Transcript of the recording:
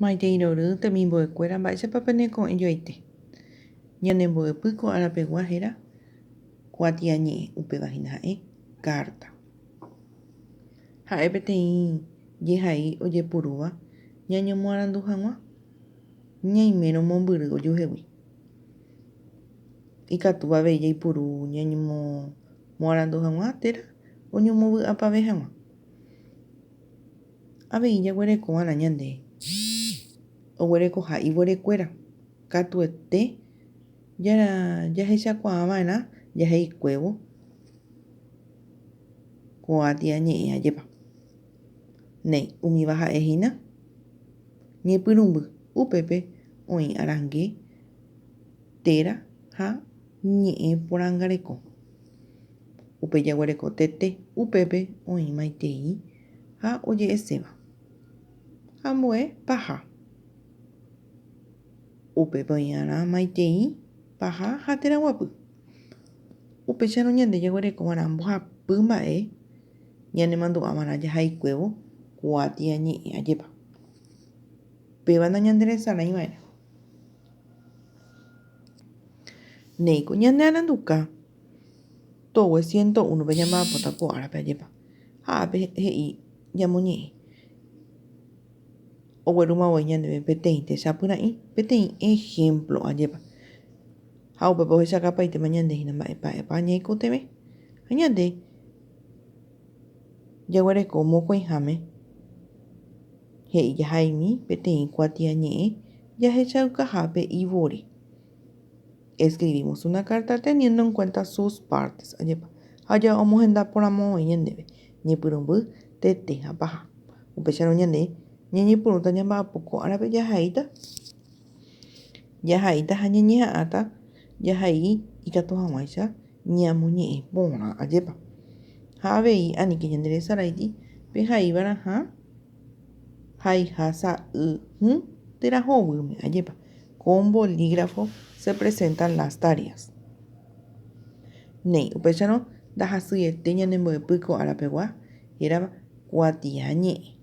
Maite irory temimbo'ekuéra mba'éichapa peneko'ẽjoaite. Ñanembo'epy ko arapegua héra kuatiañe'ẽ upevahína ha'e carta. Ha'e peteĩ jehai ojepurúva ñañemoarandu hag̃ua ñaimérõ mombyry ojuhegui. Ikatúva avei jaipuru ñañemoarandu hag̃ua térã oñomovy'apave hag̃ua. Avei jaguerekova'erã ñande oguerekoha ivorekuéra katuete jahechakuaava'erã jaheikuévo kuatiañe'ẽ ajépa. Néi umíva ha'ehína ñepyrũmby upépe oĩ arange térã ha ñe'ẽ porangareko. Upe jaguereko tete upépe oĩ maitei ha oje'eséva. Ambue paha. Upépe oĩ'arã maitei, paha ha teraguapy. Upéicharõ ñande jaguerekova'erã mbohapy mba'e ñanemandu'avarã jahaikuévo kuatiañe'ẽ ajépa. Pévana ñanderesarãiva'erã. Néiko ñande aranduka togue 101pe ñamba'apóta ko árape ajépa. Ha ápe he'i ñamoñe'ẽ. Oguerumavoi ñandeve peteĩ techapyrãi, peteĩ ejemplo ajépa. Ha upépe ohechakapaitéma ñandehína mba'épa'epa ñaikotevẽ. Ha ñande jaguereko mokõiháme he'i jahaimi peteĩ kuatiañe'ẽ jahechaukahápe ivore. Escribimos una carta teniendo en cuenta sus partes ajépa. Ha omohenda porãmivoi ñandéve ñepyrũmby, tete ha paha. Upéicharõ ñande ñeñepyrũta ñamba'apo ko árape jahaíta ha ñañeha'ãta jahai ikatu hag̃uáicha ñamoñe'ẽ porã ajépa. Ha avei aníke ñanderesarái pehaívara ha haihasa'ỹi térã hovýme ajépa. Con bolígrafo se presentan las tareas. Néi upéicharõ ndahasýete ñanembo'epy ko árapegua héra kuatiañe'ẽ.